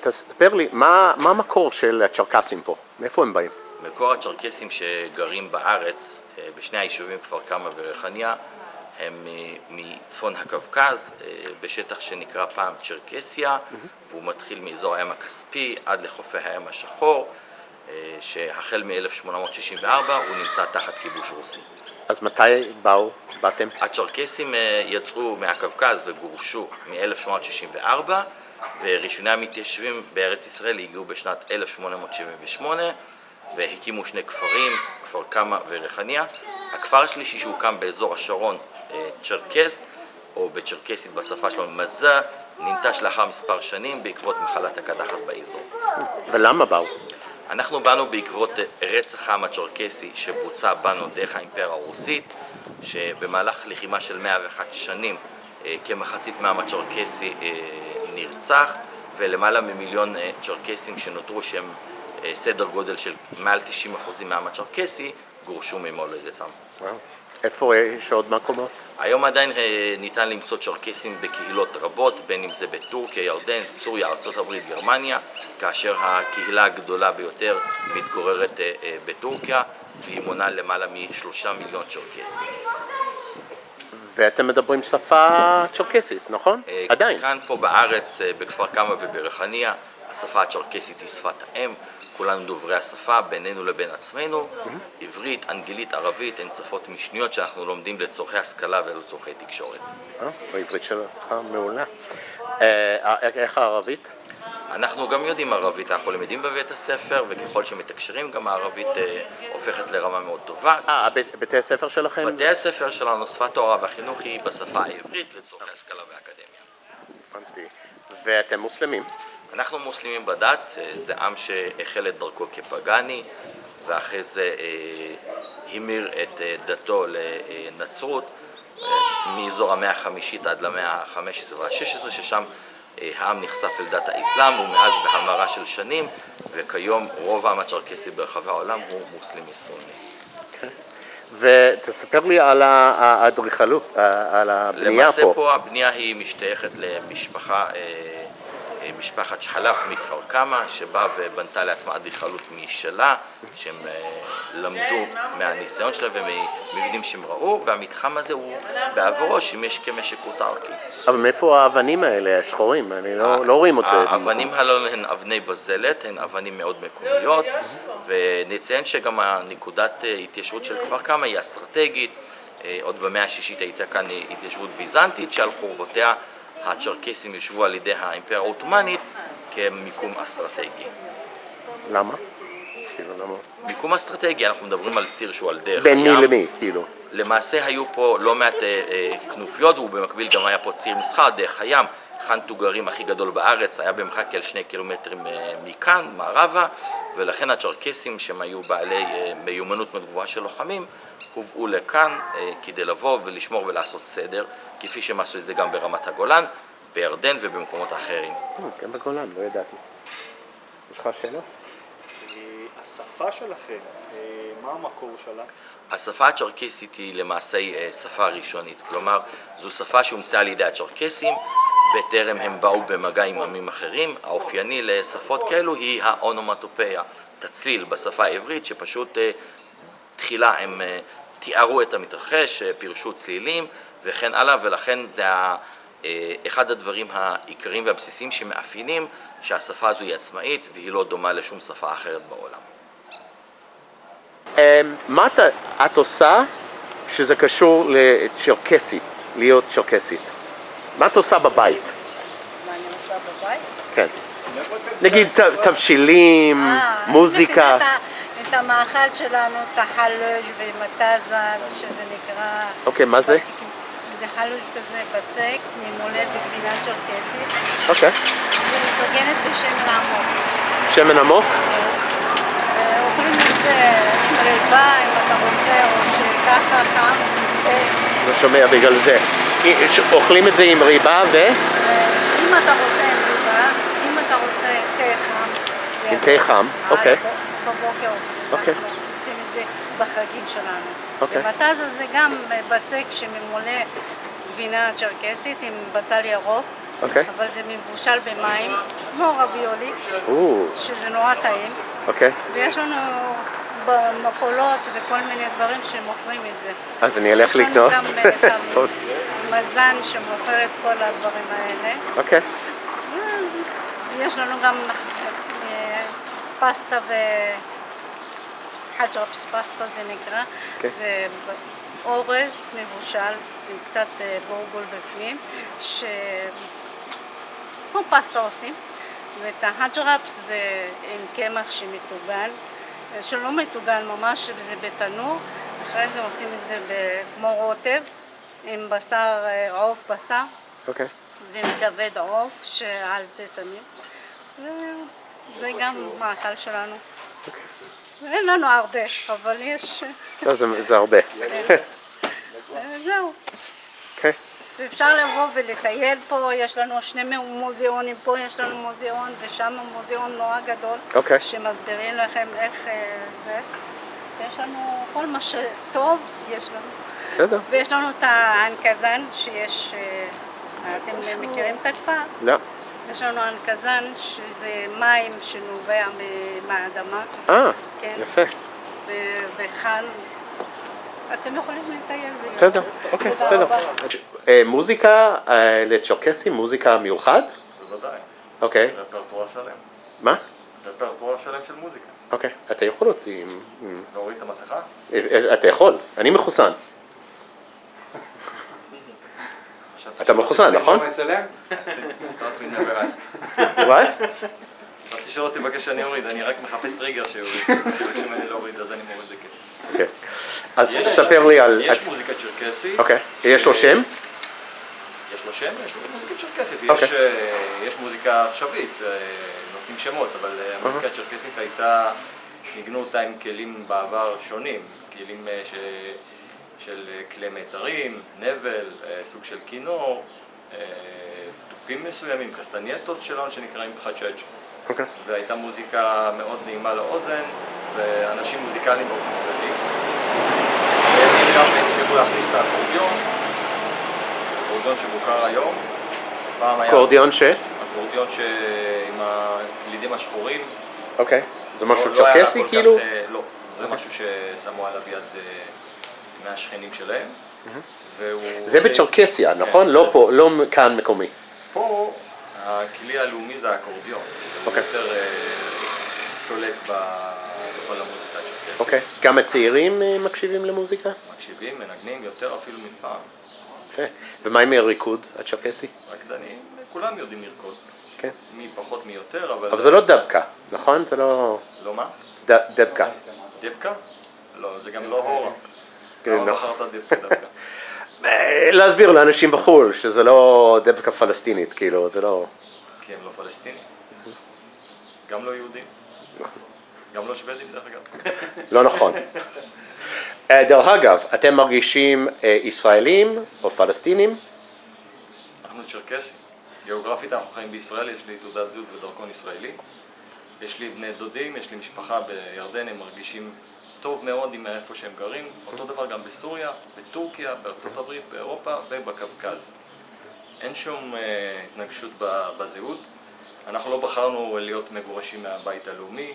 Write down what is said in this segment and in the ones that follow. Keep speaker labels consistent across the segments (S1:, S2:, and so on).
S1: תספר לי, מה המקור של הצ'רקסים פה? מאיפה הם באים?
S2: מקור הצ'רקסים שגרים בארץ, בשני היישובים כפר כמא וריחניה, הם מצפון הקווקז, בשטח שנקרא פעם צ'רקסיה, והוא מתחיל מאזור הים הכספי עד לחופי הים השחור, שהחל מ-1864 הוא נמצא תחת כיבוש רוסי.
S1: אז מתי באתם?
S2: הצ'רקסים יצאו מהקווקז וגורשו מ-1864, וראשוני המתיישבים בארץ ישראל הגיעו בשנת 1878, והקימו שני כפרים, כפר כמא וריחניה. הכפר השלישי שהוקם באזור השרון, צ'רקס, או בצ'רקסית בשפה שלו מזה, ננטש לאחר מספר שנים בעקבות מחלת הקדחת באזור.
S1: ולמה באו?
S2: אנחנו באנו בעקבות רצח העם הצ'רקסי שבוצע בנו דרך האימפריה הרוסית, שבמהלך לחימה של 101 שנים כמחצית מהעם הצ'רקסי נרצח, ולמעלה ממיליון צ'רקסים שנותרו שהם סדר גודל של מעל 90% מהעם הצ'רקסי גורשו ממולדתם.
S1: איפה יש עוד מקומות?
S2: היום עדיין ניתן למצוא צ'רקסים בקהילות רבות, בין אם זה בטורקיה, ירדן, סוריה, ארצות הברית, גרמניה, כאשר הקהילה הגדולה ביותר מתגוררת בטורקיה, והיא מונה למעלה מ3 מיליון צ'רקסים.
S1: ואתם מדברים שפה צ'רקסית, נכון? עדיין.
S2: כאן פה בארץ, בכפר כמא ובריחניה, השפה הצ'רקסית היא שפת האם, כולנו דוברי השפה בינינו לבין עצמנו, עברית, אנגלית, ערבית, הן שפות משניות שאנחנו לומדים לצורכי השכלה ולצורכי תקשורת.
S1: בעברית שלך מעולה. איך הערבית?
S2: אנחנו גם יודעים ערבית, אנחנו למדים בבית הספר, וככל שמתקשרים גם הערבית הופכת לרמה מאוד טובה.
S1: בתי הספר שלכם?
S2: בתי הספר שלנו, שפת ההוראה והחינוך היא בשפה העברית לצורכי השכלה ואקדמיה.
S1: הבנתי. ואתם מוסלמים?
S2: אנחנו מוסלמים בדת, זה עם שהחל את דרכו כפגני, ואחרי זה המיר את דתו לנצרות, מאזור המאה החמישית עד למאה ה-15 וה-16, ששם העם נחשף אל דת האסלאם, ומאז בהמרה של שנים, וכיום רוב העם הצ'רקסי ברחבי העולם הוא מוסלמי סוני.
S1: ותספר לי על האדריכלות, על הבנייה פה.
S2: למעשה פה הבנייה היא משתייכת משפחת שחלף מכפר כמא, שבאה ובנתה לעצמה אדריכלות משלה, שהם למדו מהניסיון שלה ומבנים שהם ראו, והמתחם הזה הוא בעבורו שימש כמשק אוטרקי.
S1: אבל מאיפה האבנים האלה, השחורים? אני לא רואים אותם.
S2: האבנים הללו הן אבני בזלת, הן אבנים מאוד מקומיות, ונציין שגם הנקודת התיישבות של כפר כמא היא אסטרטגית. עוד במאה השישית הייתה כאן התיישבות ביזנטית שעל חורבותיה הצ'רקסים יושבו על ידי האימפריה העות'מאנית כמיקום אסטרטגי.
S1: למה? למה?
S2: מיקום אסטרטגי, אנחנו מדברים על ציר שהוא על דרך
S1: בין
S2: הים.
S1: מי למי, כאילו?
S2: למעשה היו פה לא מעט כנופיות, ובמקביל גם היה פה ציר מסחר, דרך הים. חאן תוגרים הכי גדול בארץ היה במרחק של 2 קילומטרים מכאן, מערבה, ולכן הצ'רקסים שהם היו בעלי מיומנות מאוד גבוהה של לוחמים, הובאו לכאן כדי לבוא ולשמור ולעשות סדר, כפי שהם עשו את זה גם ברמת הגולן, בירדן ובמקומות אחרים.
S1: גם בגולן, לא ידעתי. יש לך שאלה?
S3: השפה שלכם, מה המקור שלה?
S2: השפה הצ'רקסית היא למעשה שפה ראשונית, כלומר זו שפה שהומצאה על ידי הצ'רקסים, בטרם הם באו במגע עם עמים אחרים. האופייני לשפות כאלו היא האונומטופיה, תצליל בשפה העברית, שפשוט תחילה הם תיארו את המתרחש, פירשו צלילים וכן הלאה, ולכן זה אחד הדברים העיקריים והבסיסיים שמאפיינים שהשפה הזו היא עצמאית והיא לא דומה לשום שפה אחרת בעולם.
S1: מה את עושה שזה קשור לצ'רקסית, להיות צ'רקסית? מה את עושה בבית?
S4: מה אני עושה בבית?
S1: כן. נגיד תבשילים, מוזיקה.
S4: את המאכל שלנו, את החלוש ומטזה, שזה נקרא...
S1: אוקיי, מה זה?
S4: זה חלוש כזה בצק, ממולא בגבינה צ'רקסית.
S1: אוקיי.
S4: ומתארגנת בשמן עמוק.
S1: שמן עמוק?
S4: אוכלים את זה ריבה, אם אתה רוצה, או שככה חם.
S1: לא שומע בגלל זה. אוכלים את זה עם ריבה ו...
S4: אם אתה רוצה עם ריבה, אם אתה רוצה תה חם.
S1: עם תה חם, אוקיי.
S4: בבוקר.
S1: אוקיי.
S4: אנחנו עושים את זה בחגים שלנו.
S1: אוקיי.
S4: ומטזה זה גם בצק שממולא גבינה צ'רקסית עם בצל ירוק,
S1: אוקיי.
S4: אבל זה מבושל במים, כמו רביולי, שזה נורא טעים.
S1: אוקיי.
S4: ויש לנו במפולות וכל מיני דברים שמוכרים את זה.
S1: אז אני אלך לקנות.
S4: יש לנו גם
S1: טוב.
S4: מזן שמוכר את כל הדברים האלה.
S1: אוקיי.
S4: אז יש לנו גם פסטה חג'רפס פסטה זה נקרא.
S1: אוקיי.
S4: זה אורז מבושל עם קצת בורגול בפנים, כמו פסטה עושים. ואת החג'רפס זה עם קמח שמטוגן, שלא מטוגן ממש, זה בתנור. אחרי זה עושים את זה כמו רוטב, עם בשר, עוף בשר.
S1: אוקיי.
S4: ומכבד עוף שעל זה שמים. וזה גם מאכל שלנו. אין לנו הרבה, אבל יש...
S1: לא, זה הרבה.
S4: זהו.
S1: אוקיי.
S4: ואפשר לבוא ולטייל פה, יש לנו שני מוזיאונים, פה יש לנו מוזיאון ושם מוזיאון נורא גדול,
S1: אוקיי.
S4: שמסבירים לכם איך זה. יש לנו כל מה שטוב, יש לנו.
S1: בסדר.
S4: ויש לנו את האנקזן שיש, אתם מכירים את הכפר?
S1: לא.
S4: יש לנו אנקזן שזה מים שנובע מהאדמה. כן.
S1: יפה.
S4: וכאן אתם יכולים לטייל.
S1: בסדר, אוקיי, בסדר. מוזיקה לצ'רקסים, מוזיקה מיוחד?
S3: בוודאי.
S1: אוקיי.
S3: רפרטואר שלם.
S1: מה?
S3: רפרטואר שלם של מוזיקה.
S1: אוקיי. אתה יכול להוציא...
S3: להוריד את המסכה?
S1: אתה יכול, אני מחוסן. אתה מחוסן, נכון? מה?
S3: חשבתי שלא תבקש שאני אוריד, אני רק מחפש טריגר שיבקשו ממני להוריד, אז אני מוריד את הכיף.
S1: אוקיי. אז ספר לי על...
S3: יש מוזיקה צ'רקסית.
S1: אוקיי. יש לו שם?
S3: יש לו שם, יש לו מוזיקה צ'רקסית.
S1: אוקיי.
S3: יש מוזיקה עכשווית, נותנים שמות, אבל המוזיקה הצ'רקסית הייתה, ניגנו אותה עם כלים בעבר שונים, כלים של כלי מיתרים, נבל, סוג של כינור, תופים מסוימים, קסטנייטות שלנו שנקראים חצ'ץ'.
S1: אוקיי.
S3: והייתה מוזיקה מאוד נעימה לאוזן, ואנשים מוזיקליים באופן כללי. והם גם הצליחו להכניס את האקורדיון, אקורדיון שמוכר היום. פעם היה...
S1: אקורדיון ש?
S3: אקורדיון עם הקלידים השחורים.
S1: אוקיי. זה משהו
S3: לא היה
S1: צ'רקסי
S3: כל
S1: כאילו?
S3: כך, לא, זה משהו ששמו עליו יד מהשכנים שלהם.
S1: זה בצ'רקסיה, נכון? לא פה, לא כאן מקומי.
S3: פה הכלי הלאומי זה האקורדיון. הוא יותר שולט בכל המוזיקה הצ'רקסית.
S1: אוקיי. גם הצעירים מקשיבים למוזיקה?
S3: מקשיבים, מנגנים יותר אפילו מפעם.
S1: יפה. ומה עם הריקוד הצ'רקסי?
S3: רקדנים, כולם יודעים לרקוד.
S1: כן.
S3: מי פחות מי יותר,
S1: אבל זה לא דבקה, נכון? זה לא...
S3: לא מה?
S1: דבקה.
S3: דבקה? לא, זה גם לא הורה.
S1: כן,
S3: למה
S1: לא.
S3: בחרת דבקה דווקא?
S1: להסביר לאנשים בחו"ל שזה לא דבקה פלסטינית, כאילו, זה לא...
S3: כי הם לא פלסטינים. גם לא יהודים. גם לא שוודים דרך אגב.
S1: לא נכון. דרך אגב, אתם מרגישים ישראלים או פלסטינים?
S3: אנחנו צ'רקסים. גיאוגרפית אנחנו חיים בישראל, יש לי תעודת זהות ודרכון ישראלי. יש לי בני דודים, יש לי משפחה בירדן, הם מרגישים טוב מאוד עם איפה שהם גרים. אותו דבר גם בסוריה, בטורקיה, בארצות הברית, באירופה ובקווקז. אין שום התנגשות בזהות. אנחנו לא בחרנו להיות מגורשים מהבית הלאומי,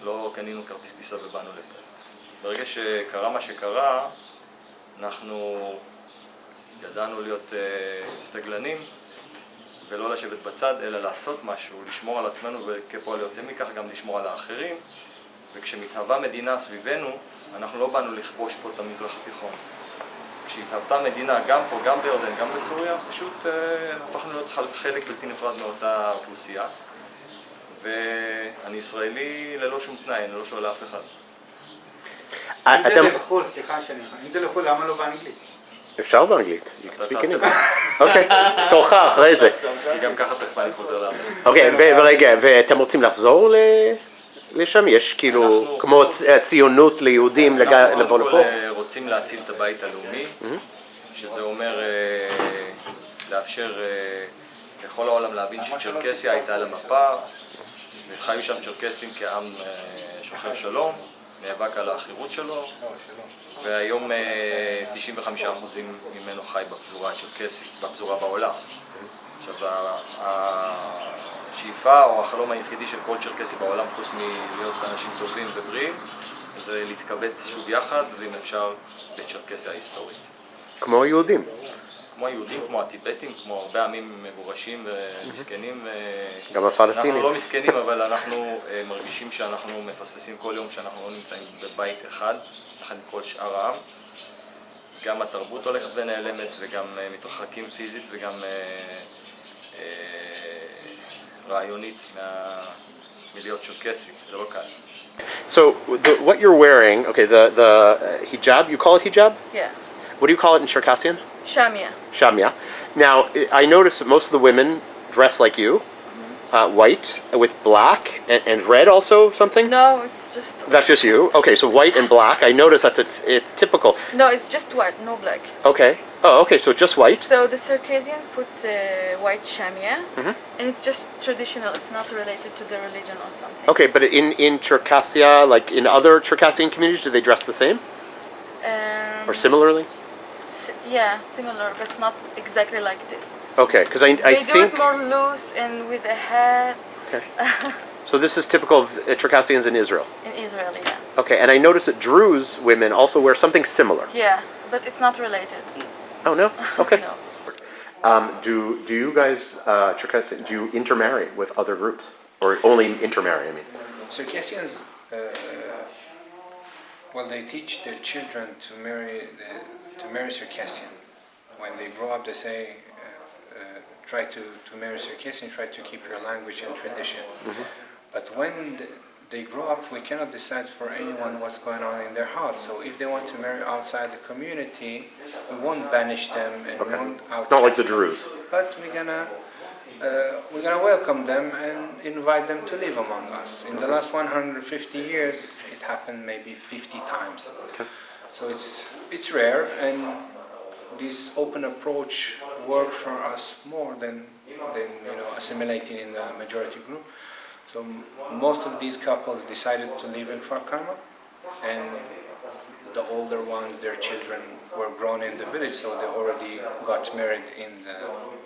S3: לא קנינו כרטיס טיסה ובאנו לפה. ברגע שקרה מה שקרה, אנחנו ידענו להיות סטגלנים ולא לשבת בצד, אלא לעשות משהו, לשמור על עצמנו וכפועל יוצא מכך גם לשמור על האחרים. וכשמתהווה מדינה סביבנו, אנחנו לא באנו לכבוש פה את המזרח התיכון. כשהתהוותה מדינה, גם פה, גם בירדן, גם בסוריה, פשוט הפכנו להיות חלק בלתי נפרד מאותה אוכלוסייה. ואני ישראלי ללא שום תנאי, אני לא שואל לאף אחד.
S5: אם זה לחו"ל, סליחה שאני... אם זה לחו"ל, למה לא באנגלית?
S1: אפשר באנגלית.
S3: אתה תעשה
S1: אוקיי, תורך אחרי זה.
S3: כי גם ככה תכף אני חוזר לארץ.
S1: אוקיי, ורגע, ואתם רוצים לחזור לשם? יש כאילו, כמו ציונות ליהודים לבוא לפה?
S3: אנחנו רוצים להציל את הבית הלאומי, שזה אומר לאפשר לכל העולם להבין שצ'רקסיה הייתה על המפה, וחיו שם צ'רקסים כעם שוחר שלום, נאבק על החירות שלו, והיום 95% ממנו חי בפזורה הצ'רקסית, בפזורה בעולם, עכשיו, השאיפה או החלום היחידי של כל צ'רקסי בעולם, חוץ מלהיות אנשים טובים ובריאים, זה להתקבץ שוב יחד, ואם אפשר, בצ'רקסיה ההיסטורית.
S1: כמו היהודים.
S3: כמו היהודים, כמו הטיבטים, כמו הרבה עמים מגורשים ומסכנים.
S1: גם הפלסטינים.
S3: אנחנו לא מסכנים, אבל אנחנו מרגישים שאנחנו מפספסים כל יום שאנחנו לא נמצאים בבית אחד, יחד עם כל שאר העם. גם התרבות הולכת ונעלמת וגם מתרחקים פיזית וגם רעיונית מלהיות צ'רקסי, זה לא קל.
S1: So what you're wearing, okay, the hijab, you call it hijab?
S6: Yeah.
S1: What do you call it in Circassian?
S6: Shamia.
S1: Shamia. Now, I notice that most of the women dress like you, white with black and red also something?
S6: No, it's just...
S1: That's just you? Okay, so white and black. I notice it's typical.
S6: No, it's just white, no black.
S1: Okay. Oh, okay, so just white?
S6: So the Circassian put white shamia, and it's just traditional. It's not related to the religion or something.
S1: Okay, but in Circassia, like in other Circassian communities, do they dress the same? Or similarly?
S6: Yeah, similar, but not exactly like this.
S1: Okay, because I
S6: They do
S1: think...
S6: it more loose and with a hat.
S1: Okay. So this is typical of Circassians in Israel?
S6: In Israel, yeah.
S1: Okay, and I notice that Druze women also wear something similar.
S6: Yeah, but it's not related.
S1: Oh, no? Okay.
S6: No.
S1: Do you guys, Circassian, do you intermarry with other groups? Or only intermarry, I mean?
S7: Circassians, well, they teach their children to marry Circassian. When they grow up, they say, try to marry Circassian, try to keep your language and tradition. But when they grow up, we cannot decide for anyone what's going on in their heart. So if they want to marry outside the community, we won't banish them and we won't outcast
S1: Not like the
S7: them.
S1: Druze.
S7: But we're gonna welcome them and invite them to live among us. In the last 150 years, it happened maybe 50 times. So it's rare, and this open approach worked for us more than assimilating in the majority group. So most of these couples decided to live in Kfar Kama, and the older ones, their children were grown in the village, so they already got married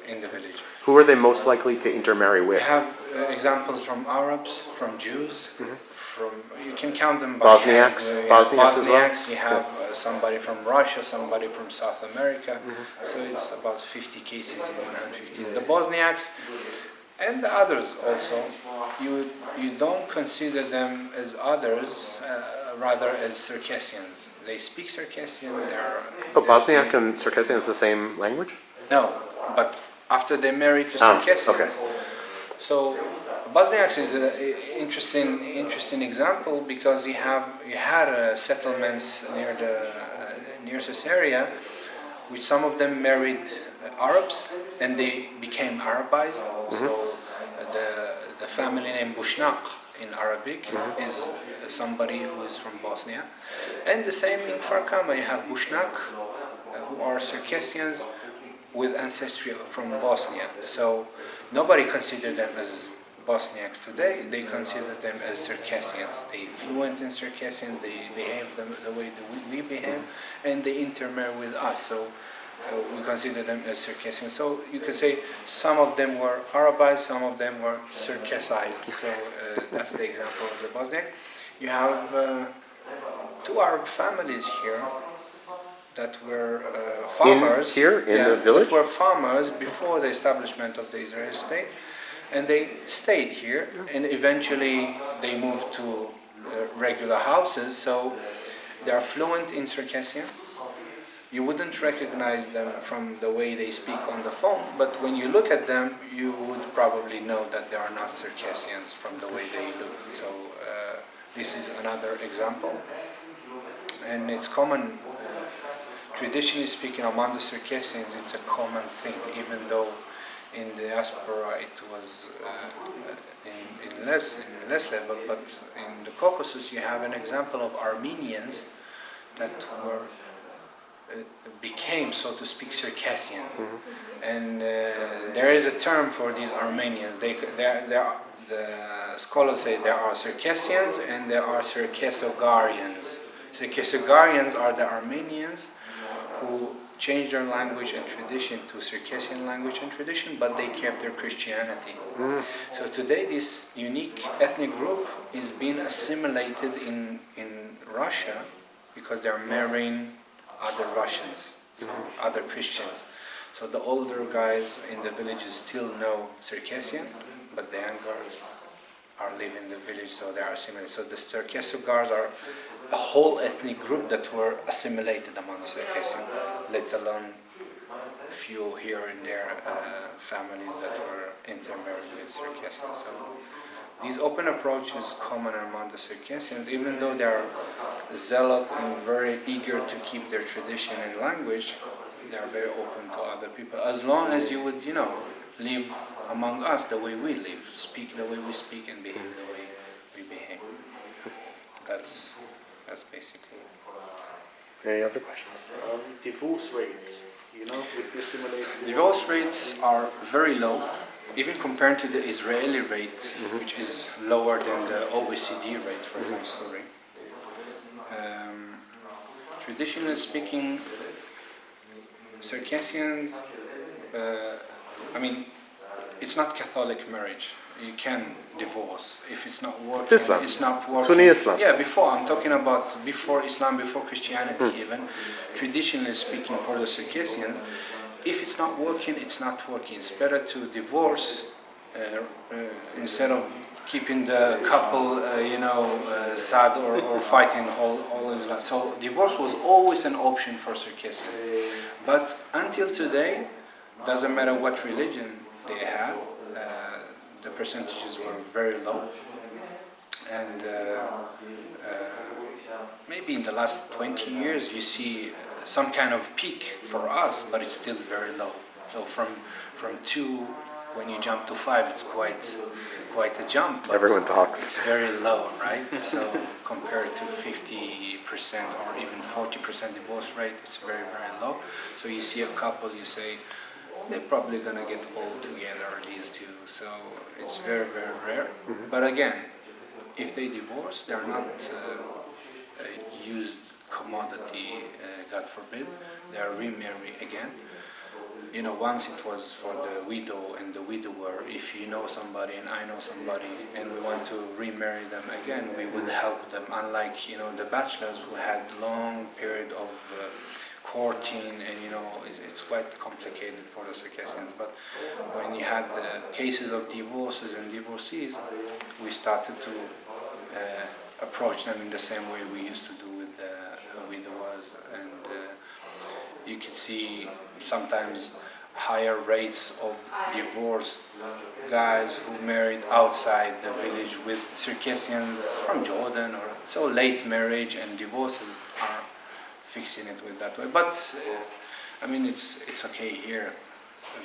S7: in the village.
S1: Who are they most likely to intermarry
S7: We
S1: with?
S7: have examples from Arabs, from Jews, from, you can count them by
S1: Bosniaks?
S7: hand.
S1: Bosniaks as well?
S7: Bosniaks, you have somebody from Russia, somebody from South America, so it's about 50 cases in 150. The Bosniaks and the others also, you don't consider them as others, rather as Circassians. They speak Circassian,
S1: Oh, Bosniak and Circassian is the same language?
S7: No, but after they married to Circassians.
S1: Okay.
S7: So Bosniaks is an interesting example, because you had settlements near Caesarea, which some of them married Arabs and they became Arabized. So the family name Bushnak in Arabic is somebody who is from Bosnia, and the same in Kfar Kama. You have Bushnak, who are Circassians with ancestry from Bosnia. So nobody considered them as Bosniaks today. They consider them as Circassians. They fluent in Circassian. They behave the way that we behave, and they intermarry with us. So we consider them as Circassians. So you could say some of them were Arabized, some of them were Circassized. So that's the example of the Bosniaks. You have two Arab families here that were farmers.
S1: In the village?
S7: That were farmers before the establishment of the Israeli state, and they stayed here, and eventually they moved to regular houses. So they are fluent in Circassian. You wouldn't recognize them from the way they speak on the phone, but when you look at them, you would probably know that they are not Circassians from the way they look. So this is another example, and it's common, traditionally speaking, among the Circassians, it's a common thing, even though in the diaspora it was in less level, but in the Caucasus you have an example of Armenians that became, so to speak, Circassian, and there is a term for these Armenians. The scholars say there are Circassians and there are Circassogarians. Circassogarians are the Armenians who changed their language and tradition to Circassian language and tradition, but they kept their Christianity. So today this unique ethnic group is being assimilated in Russia because they're marrying other Russians, so other Christians. So the older guys in the villages still know Circassian, but the young girls are living in the village, so they are assimilated. So the Circassians are a whole ethnic group that were assimilated among the Circassian, let alone a few here and there families that were intermarried with Circassians. So this open approach is common among the Circassians, even though they are zealot and very eager to keep their tradition and language. They are very open to other people, as long as you would, live among us the way we live, speak the way we speak, and behave the way we behave. That's basically it.
S1: Any other questions?
S8: Divorce rates, with the assimilation.
S7: Divorce rates are very low, even compared to the Israeli rate, which is lower than the OECD rate, for example. Sorry. Traditionally speaking, Circassians, it's not Catholic marriage. You can divorce if it's not working.
S1: It's Islam.
S7: It's not working.
S1: Sunni Islam.
S7: Yeah, before I'm talking about before Islam, before Christianity, even traditionally speaking, for the Circassians, if it's not working, it's not working. It's better to divorce instead of keeping the couple, sad or fighting all his life. So divorce was always an option for Circassians. But until today, doesn't matter what religion they had, the percentages were very low. And maybe in the last 20 years, you see some kind of peak for us, but it's still very low. So from 2, when you jump to 5, it's quite a jump. But
S1: Everyone talks.
S7: It's very low, right? So compared to 50% or even 40% divorce rate, it's very, very low. So you see a couple, you say, they're probably going to get old together, these two. So it's very, very rare. But again, if they divorce, they're not used commodity, God forbid. They are remarried again. Once it was for the widow and the widower. If you know somebody and I know somebody and we want to remarry them again, we would help them. Unlike, the bachelors who had long period of courting, and it's quite complicated for the Circassians. But when you had cases of divorces and divorcees, we started to approach them in the same way we used to do with the widowers, and you could see sometimes higher rates of divorced guys who married outside the village with Circassians from Jordan, or so late marriage and divorces are fixing it with that way. But it's okay here.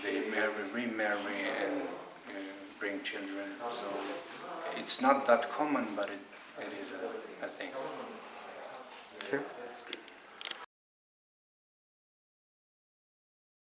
S7: They remarry and bring children. So it's not that common, but it is a thing.
S1: Okay.